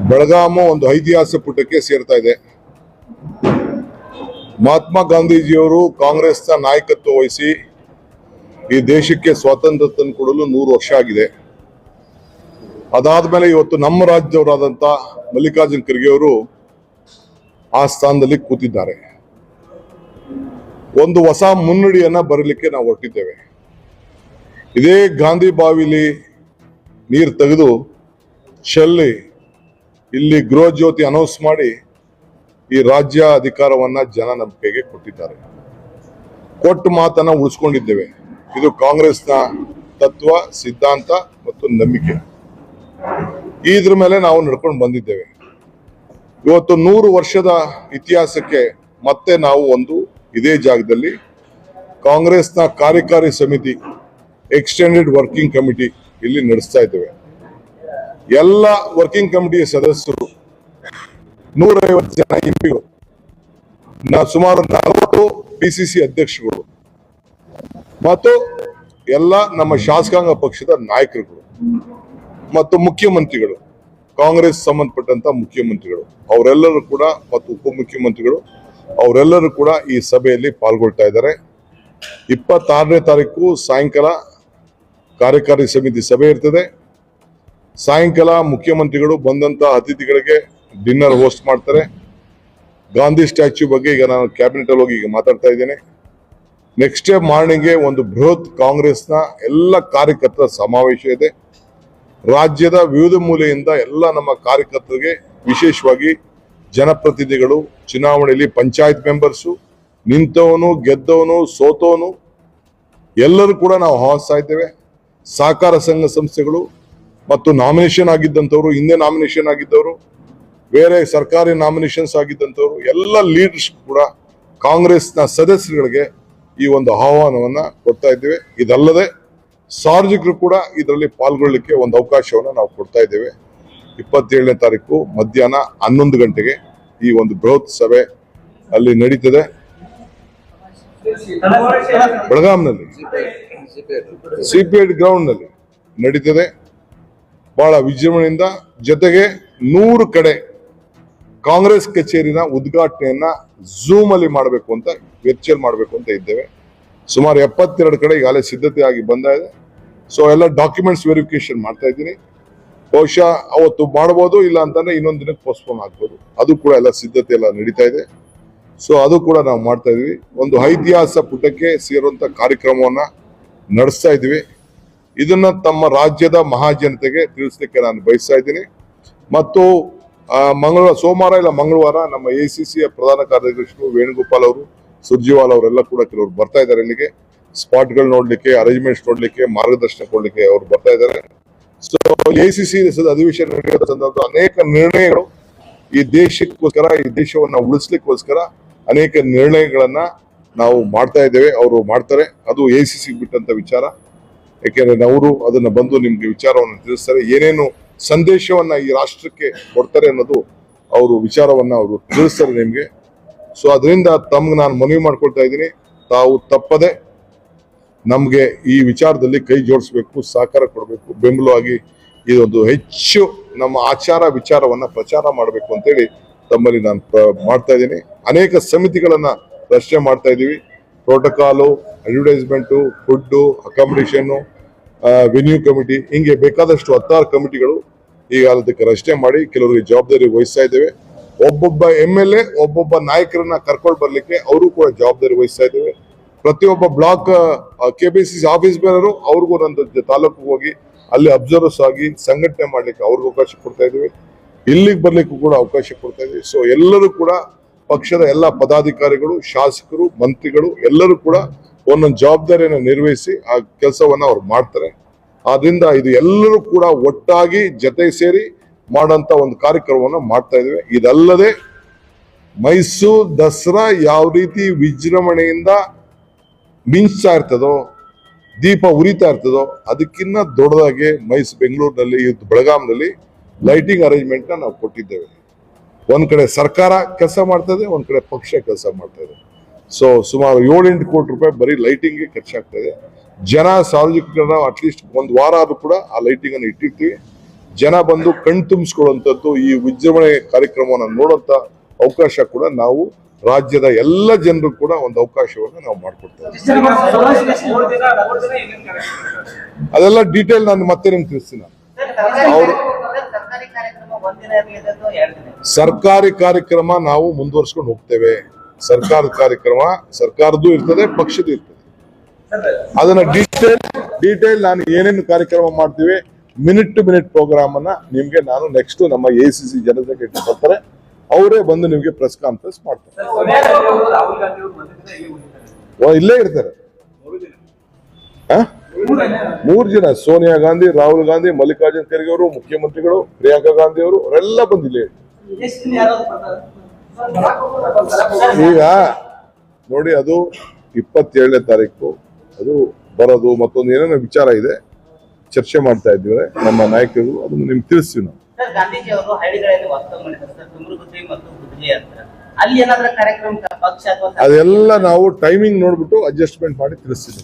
ಬೆಳಗಾಮು ಒಂದು ಐತಿಹಾಸಿಕ ಪುಟಕ್ಕೆ ಸೇರ್ತಾ ಇದೆ. ಮಹಾತ್ಮ ಗಾಂಧೀಜಿಯವರು ಕಾಂಗ್ರೆಸ್ನ ನಾಯಕತ್ವ ವಹಿಸಿ ಈ ದೇಶಕ್ಕೆ ಸ್ವಾತಂತ್ರ್ಯ ತಂದುಕೊಡಲು 100 ವರ್ಷ ಆಗಿದೆ. ಅದಾದ್ಮೇಲೆ ಇವತ್ತು ನಮ್ಮ ರಾಜ್ಯದವರಾದಂಥ ಮಲ್ಲಿಕಾರ್ಜುನ ಖರ್ಗೆ ಅವರು ಆ ಸ್ಥಾನದಲ್ಲಿ ಕೂತಿದ್ದಾರೆ. ಒಂದು ಹೊಸ ಮುನ್ನಡಿಯನ್ನ ಬರಲಿಕ್ಕೆ ನಾವು ಹೊರಟಿದ್ದೇವೆ. ಇದೇ ಗಾಂಧಿ ಬಾವಿಲಿ ನೀರು ತೆಗೆದು ಚೆಲ್ಲಿ ಇಲ್ಲಿ ಗೃಹ ಜ್ಯೋತಿ ಅನೌನ್ಸ್ ಮಾಡಿ ಈ ರಾಜ್ಯ ಅಧಿಕಾರವನ್ನ ಜನ ನಂಬಿಕೆಗೆ ಕೊಟ್ಟಿದ್ದಾರೆ. ಕೊಟ್ಟು ಮಾತನ್ನ ಉಳಿಸ್ಕೊಂಡಿದ್ದೇವೆ. ಇದು ಕಾಂಗ್ರೆಸ್ನ ತತ್ವ, ಸಿದ್ಧಾಂತ ಮತ್ತು ನಂಬಿಕೆ. ಇದ್ರ ಮೇಲೆ ನಾವು ನಡ್ಕೊಂಡು ಬಂದಿದ್ದೇವೆ. ಇವತ್ತು 100 ವರ್ಷದ ಇತಿಹಾಸಕ್ಕೆ ಮತ್ತೆ ನಾವು ಇದೇ ಜಾಗದಲ್ಲಿ ಕಾಂಗ್ರೆಸ್ನ ಕಾರ್ಯಕಾರಿ ಸಮಿತಿ, ಎಕ್ಸ್ಟೆಂಡೆಡ್ ವರ್ಕಿಂಗ್ ಕಮಿಟಿ ಇಲ್ಲಿ ನಡೆಸ್ತಾ ಇದ್ದೇವೆ. ಎಲ್ಲ ವರ್ಕಿಂಗ್ ಕಮಿಟಿಯ ಸದಸ್ಯರು 150 ಜನ ಎಂಪಿಗಳು, ಸುಮಾರು 40 PCC ಅಧ್ಯಕ್ಷರುಗಳು ಮತ್ತು ಎಲ್ಲ ನಮ್ಮ ಶಾಸಕಾಂಗ ಪಕ್ಷದ ನಾಯಕರುಗಳು ಮತ್ತು ಮುಖ್ಯಮಂತ್ರಿಗಳು, ಕಾಂಗ್ರೆಸ್ ಸಂಬಂಧಪಟ್ಟಂತ ಮುಖ್ಯಮಂತ್ರಿಗಳು ಅವರೆಲ್ಲರೂ ಕೂಡ ಮತ್ತು ಉಪಮುಖ್ಯಮಂತ್ರಿಗಳು ಅವರೆಲ್ಲರೂ ಕೂಡ ಈ ಸಭೆಯಲ್ಲಿ ಪಾಲ್ಗೊಳ್ತಾ ಇದ್ದಾರೆ. 26ನೇ ತಾರೀಕು ಸಾಯಂಕಾಲ ಕಾರ್ಯಕಾರಿ ಸಮಿತಿ ಸಭೆ ಇರ್ತದೆ. ಸಾಯಂಕಾಲ ಮುಖ್ಯಮಂತ್ರಿಗಳು ಬಂದಂತ ಅತಿಥಿಗಳಿಗೆ ಡಿನ್ನರ್ ಹೋಸ್ಟ್ ಮಾಡ್ತಾರೆ. ಗಾಂಧಿ ಸ್ಟ್ಯಾಚ್ಯೂ ಬಗ್ಗೆ ಈಗ ನಾನು ಕ್ಯಾಬಿನೆಟ್ ಅಲ್ಲಿ ಹೋಗಿ ಈಗ ಮಾತಾಡ್ತಾ ಇದ್ದೇನೆ. ನೆಕ್ಸ್ಟ್ ಡೇ ಮಾರ್ನಿಂಗ್ಗೆ ಒಂದು ಬೃಹತ್ ಕಾಂಗ್ರೆಸ್ನ ಎಲ್ಲ ಕಾರ್ಯಕರ್ತರ ಸಮಾವೇಶ ಇದೆ. ರಾಜ್ಯದ ವಿವಿಧ ಮೂಲೆಯಿಂದ ಎಲ್ಲ ನಮ್ಮ ಕಾರ್ಯಕರ್ತರಿಗೆ, ವಿಶೇಷವಾಗಿ ಜನಪ್ರತಿನಿಧಿಗಳು, ಚುನಾವಣೆಯಲ್ಲಿ ಪಂಚಾಯತ್ ಮೆಂಬರ್ಸು, ನಿಂತವನು, ಗೆದ್ದವನು, ಸೋತವನು ಎಲ್ಲರೂ ಕೂಡ ನಾವು ಆಹ್ವಾನಿಸ್ತಾ ಇದ್ದೇವೆ. ಸಹಕಾರ ಸಂಘ ಸಂಸ್ಥೆಗಳು ಮತ್ತು ನಾಮಿನೇಷನ್ ಆಗಿದ್ದಂಥವ್ರು, ಹಿಂದೆ ನಾಮಿನೇಷನ್ ಆಗಿದ್ದವರು, ಬೇರೆ ಸರ್ಕಾರಿ ನಾಮಿನೇಷನ್ಸ್ ಆಗಿದ್ದಂಥವ್ರು ಎಲ್ಲ ಲೀಡರ್ಸ್ ಕೂಡ ಕಾಂಗ್ರೆಸ್ನ ಸದಸ್ಯರುಗಳಿಗೆ ಈ ಒಂದು ಆಹ್ವಾನವನ್ನ ಕೊಡ್ತಾ ಇದ್ದೇವೆ. ಇದಲ್ಲದೆ ಸಾರ್ವಜನಿಕರು ಕೂಡ ಇದರಲ್ಲಿ ಪಾಲ್ಗೊಳ್ಳಿಕ್ಕೆ ಒಂದು ಅವಕಾಶವನ್ನು ನಾವು ಕೊಡ್ತಾ ಇದ್ದೇವೆ. 27ನೇ ತಾರೀಕು ಮಧ್ಯಾಹ್ನ 11 ಗಂಟೆಗೆ ಈ ಒಂದು ಬೃಹತ್ ಸಭೆ ಅಲ್ಲಿ ನಡೀತದೆ. ಬೆಳಗಾಂನಲ್ಲಿ ಸಿಪಿಐ ಗ್ರೌಂಡ್ ನಲ್ಲಿ ನಡೀತದೆ. ಬಹಳ ವಿಜೃಂಭಣೆಯಿಂದ, ಜೊತೆಗೆ 100 ಕಡೆ ಕಾಂಗ್ರೆಸ್ ಕಚೇರಿನ ಉದ್ಘಾಟನೆಯನ್ನ ಝೂಮ್ ಅಲ್ಲಿ ಮಾಡಬೇಕು ಅಂತ, ವರ್ಚುವಲ್ ಮಾಡಬೇಕು ಅಂತ ಇದ್ದೇವೆ. ಸುಮಾರು 72 ಕಡೆ ಈಗಾಗಲೇ ಸಿದ್ಧತೆ ಆಗಿ ಬಂದಿದೆ. ಸೊ ಎಲ್ಲ ಡಾಕ್ಯುಮೆಂಟ್ಸ್ ವೆರಿಫಿಕೇಶನ್ ಮಾಡ್ತಾ ಇದ್ದೀನಿ. ಬಹುಶಃ ಅವತ್ತು ಮಾಡಬಹುದು, ಇಲ್ಲ ಅಂತಂದ್ರೆ ಇನ್ನೊಂದು ದಿನಕ್ಕೆ ಪೋಸ್ಟ್ಪೋನ್ ಆಗ್ಬೋದು. ಅದು ಕೂಡ ಎಲ್ಲ ಸಿದ್ಧತೆ ಎಲ್ಲ ನಡೀತಾ ಇದೆ. ಸೊ ಅದು ಕೂಡ ನಾವು ಮಾಡ್ತಾ ಇದೀವಿ. ಒಂದು ಐತಿಹಾಸಿಕ ಪುಟಕ್ಕೆ ಸೇರುವಂತ ಕಾರ್ಯಕ್ರಮವನ್ನ ನಡೆಸ್ತಾ ಇದೀವಿ. ಇದನ್ನ ತಮ್ಮ ರಾಜ್ಯದ ಮಹಾಜನತೆಗೆ ತಿಳಿಸ್ಲಿಕ್ಕೆ ನಾನು ಬಯಸ್ತಾ ಇದ್ದೀನಿ. ಮತ್ತು ಸೋಮವಾರ ಇಲ್ಲ ಮಂಗಳವಾರ ನಮ್ಮ ACC ಪ್ರಧಾನ ಕಾರ್ಯದರ್ಶಿಗಳು ವೇಣುಗೋಪಾಲ್ ಅವರು, ಸುರ್ಜಿವಾಲ್ ಅವರೆಲ್ಲ ಕೂಡ ಕೆಲವರು ಬರ್ತಾ ಇದ್ದಾರೆ ಇಲ್ಲಿಗೆ. ಸ್ಪಾಟ್ಗಳು ನೋಡ್ಲಿಕ್ಕೆ, ಅರೇಂಜ್ಮೆಂಟ್ಸ್ ನೋಡ್ಲಿಕ್ಕೆ, ಮಾರ್ಗದರ್ಶನ ಕೊಡ್ಲಿಕ್ಕೆ ಅವರು ಬರ್ತಾ ಇದ್ದಾರೆ. ಸೊ ACC ಅಧಿವೇಶನ ನಡೆಯುವ ಸಂದರ್ಭ ಅನೇಕ ನಿರ್ಣಯಗಳು ಈ ದೇಶಕ್ಕೋಸ್ಕರ, ಈ ದೇಶವನ್ನ ಉಳಿಸ್ಲಿಕ್ಕೋಸ್ಕರ ಅನೇಕ ನಿರ್ಣಯಗಳನ್ನ ನಾವು ಮಾಡ್ತಾ ಇದ್ದೇವೆ. ಅವರು ಮಾಡ್ತಾರೆ. ಅದು ACC ಬಿಟ್ಟಂತ ವಿಚಾರ. ಯಾಕೆಂದ್ರೆ ಅವರು ಅದನ್ನ ಬಂದು ನಿಮ್ಗೆ ವಿಚಾರವನ್ನು ತಿಳಿಸ್ತಾರೆ. ಏನೇನು ಸಂದೇಶವನ್ನ ಈ ರಾಷ್ಟ್ರಕ್ಕೆ ಕೊಡ್ತಾರೆ ಅನ್ನೋದು ಅವರು ವಿಚಾರವನ್ನ ಅವರು ತಿಳಿಸ್ತಾರೆ ನಿಮ್ಗೆ. ಸೊ ಅದರಿಂದ ತಮ್ಗೆ ನಾನು ಮನವಿ ಮಾಡ್ಕೊಳ್ತಾ ಇದ್ದೀನಿ, ತಾವು ತಪ್ಪದೆ ನಮ್ಗೆ ಈ ವಿಚಾರದಲ್ಲಿ ಕೈ ಜೋಡಿಸ್ಬೇಕು, ಸಹಕಾರ ಕೊಡಬೇಕು, ಬೆಂಬಲವಾಗಿ ಇದೊಂದು ಹೆಚ್ಚು ನಮ್ಮ ಆಚಾರ ವಿಚಾರವನ್ನ ಪ್ರಚಾರ ಮಾಡಬೇಕು ಅಂತೇಳಿ ತಮ್ಮಲ್ಲಿ ನಾನು ಮಾಡ್ತಾ ಇದ್ದೀನಿ. ಅನೇಕ ಸಮಿತಿಗಳನ್ನ ರಚನೆ ಮಾಡ್ತಾ ಇದ್ದೀವಿ. Protocol, advertisement, food, accommodation, venue committee, ಹಿಂಗೆ ಬೇಕಾದಷ್ಟು 16 ಕಮಿಟಿಗಳು ಈಗ ಅದಕ್ಕೆ ರಚನೆ ಮಾಡಿ ಕೆಲವರಿಗೆ ಜವಾಬ್ದಾರಿ ವಹಿಸ್ತಾ ಇದ್ದೇವೆ. ಒಬ್ಬೊಬ್ಬ MLA, ಒಬ್ಬೊಬ್ಬ ನಾಯಕರನ್ನ ಕರ್ಕೊಂಡು ಬರ್ಲಿಕ್ಕೆ ಅವರು ಕೂಡ ಜವಾಬ್ದಾರಿ ವಹಿಸ್ತಾ ಇದ್ದೇವೆ. ಪ್ರತಿಯೊಬ್ಬ ಬ್ಲಾಕ್ KBCC ಆಫೀಸ್ ಬೇರೆಯವರು ಅವ್ರಿಗೂ ಒಂದು ತಾಲೂಕು ಹೋಗಿ ಅಲ್ಲಿ ಅಬ್ಸರ್ವರ್ಸ್ ಆಗಿ ಸಂಘಟನೆ ಮಾಡ್ಲಿಕ್ಕೆ ಅವ್ರಿಗೂ ಅವಕಾಶ ಕೊಡ್ತಾ ಇದ್ದೀವಿ. ಇಲ್ಲಿಗೆ ಬರ್ಲಿಕ್ಕೂ ಕೂಡ ಅವಕಾಶ ಕೊಡ್ತಾ ಇದ್ದೀವಿ. ಸೊ ಎಲ್ಲರೂ ಕೂಡ ಪಕ್ಷದ ಎಲ್ಲ ಪದಾಧಿಕಾರಿಗಳು, ಶಾಸಕರು, ಮಂತ್ರಿಗಳು ಎಲ್ಲರೂ ಕೂಡ ಒಂದೊಂದು ಜವಾಬ್ದಾರಿಯನ್ನು ನಿರ್ವಹಿಸಿ ಆ ಕೆಲಸವನ್ನ ಅವ್ರು ಮಾಡ್ತಾರೆ. ಆದ್ರಿಂದ ಇದು ಎಲ್ಲರೂ ಕೂಡ ಒಟ್ಟಾಗಿ ಜೊತೆ ಸೇರಿ ಮಾಡೋಂತ ಒಂದು ಕಾರ್ಯಕ್ರಮವನ್ನು ಮಾಡ್ತಾ ಇದ್ದೇವೆ. ಇದಲ್ಲದೆ ಮೈಸೂರು ದಸರಾ ಯಾವ ರೀತಿ ವಿಜೃಂಭಣೆಯಿಂದ ಮಿಂಚ್ತಾ ಇರ್ತದೋ, ದೀಪ ಉರಿತಾ ಇರ್ತದೋ, ಅದಕ್ಕಿಂತ ದೊಡ್ಡದಾಗಿ ಬೆಂಗಳೂರಿನಲ್ಲಿ, ಬೆಳಗಾಂನಲ್ಲಿ ಲೈಟಿಂಗ್ ಅರೇಂಜ್ಮೆಂಟ್ ನಾವು ಕೊಟ್ಟಿದ್ದೇವೆ. ಒಂದ್ ಕಡೆ ಸರ್ಕಾರ ಕೆಲಸ ಮಾಡ್ತದೆ, ಒಂದ್ ಕಡೆ ಪಕ್ಷ ಕೆಲಸ ಮಾಡ್ತಾ ಇದೆ. ಸೊ ಸುಮಾರು 7-8 ಕೋಟಿ ರೂಪಾಯಿ ಬರೀ ಲೈಟಿಂಗ್ಗೆ ಖರ್ಚಾಗ್ತಾ ಇದೆ. ಜನ, ಸಾರ್ವಜನಿಕರನ್ನ ಅಟ್ಲೀಸ್ಟ್ 1 ವಾರ ಆದ್ರೂ ಕೂಡ ಆ ಲೈಟಿಂಗ್ ಅನ್ನು ಇಟ್ಟಿರ್ತೀವಿ. ಜನ ಬಂದು ಕಣ್ ತುಂಬಿಸ್ಕೊಳ್ಳುವಂಥದ್ದು ಈ ವಿಜೃಂಭಣೆ ಕಾರ್ಯಕ್ರಮವನ್ನು ನೋಡುವಂತ ಅವಕಾಶ ಕೂಡ ನಾವು ರಾಜ್ಯದ ಎಲ್ಲ ಜನರು ಕೂಡ ಒಂದು ಅವಕಾಶವನ್ನು ನಾವು ಮಾಡಿಕೊಡ್ತೇವೆ. ಅದೆಲ್ಲ ಡೀಟೇಲ್ ನಾನು ಮತ್ತೆ ನಿಮ್ಗೆ ತಿಳಿಸ್ತೀನಿ. ಅವರು ಸರ್ಕಾರಿ ಕಾರ್ಯಕ್ರಮ ನಾವು ಮುಂದುವರ್ಸ್ಕೊಂಡು ಹೋಗ್ತೇವೆ. ಸರ್ಕಾರದ ಕಾರ್ಯಕ್ರಮ ಸರ್ಕಾರದ್ದು ಇರ್ತದೆ, ಪಕ್ಷದ್ದು ಇರ್ತದೆ. ಅದನ್ನ ಡೀಟೇಲ್ ನಾನು ಏನೇನು ಕಾರ್ಯಕ್ರಮ ಮಾಡ್ತೀವಿ, ಮಿನಿಟ್ ಟು ಮಿನಿಟ್ ಪ್ರೋಗ್ರಾಮ್ ಅನ್ನ ನಿಮ್ಗೆ ನಾನು ನೆಕ್ಸ್ಟ್ ನಮ್ಮ ACC ಜನರಲ್ ಸೆಕ್ರೆಟರಿ ಬರ್ತಾರೆ, ಅವರೇ ಬಂದು ನಿಮ್ಗೆ ಪ್ರೆಸ್ ಕಾನ್ಫರೆನ್ಸ್ ಮಾಡ್ತಾರೆ. ಇಲ್ಲೇ ಇರ್ತಾರೆ. 3 ಜನ, ಸೋನಿಯಾ ಗಾಂಧಿ, ರಾಹುಲ್ ಗಾಂಧಿ, ಮಲ್ಲಿಕಾರ್ಜುನ್ ಖರ್ಗೆ ಅವರು, ಮುಖ್ಯಮಂತ್ರಿಗಳು, ಪ್ರಿಯಾಂಕಾ ಗಾಂಧಿ ಅವರು, ಅವರೆಲ್ಲ ಬಂದಿಲ್ಲ. ಈಗ ನೋಡಿ, ಅದು 27ನೇ ತಾರೀಕು ಅದು ಬರೋದು, ಮತ್ತೊಂದು ಏನೇನೋ ವಿಚಾರ ಇದೆ, ಚರ್ಚೆ ಮಾಡ್ತಾ ಇದ್ದೀವಿ ನಮ್ಮ ನಾಯಕರು, ಅದನ್ನು ನಿಮ್ಗೆ ತಿಳಿಸ್ತೀವಿ ನಾವು. ಗಾಂಧೀಜಿ ಅವರು ಹಳ್ಳಿಗಳಲ್ಲಿ ವಾಸ್ತವ ಮಾಡಿದ್ದಾರೆ, ತುಮರುಗುದ್ದಿ ಮತ್ತು ಗುದ್ಲಿ ಅಂತ. ಅಲ್ಲಿ ಏನಾದ್ರೂ ಕಾರ್ಯಕ್ರಮ ಪಕ್ಷ ಅಥವಾ ಅದೆಲ್ಲ ನಾವು ಟೈಮಿಂಗ್ ನೋಡ್ಬಿಟ್ಟು ಅಡ್ಜಸ್ಟ್ಮೆಂಟ್ ಮಾಡಿ ತಿಳಿಸ್ತೀವಿ.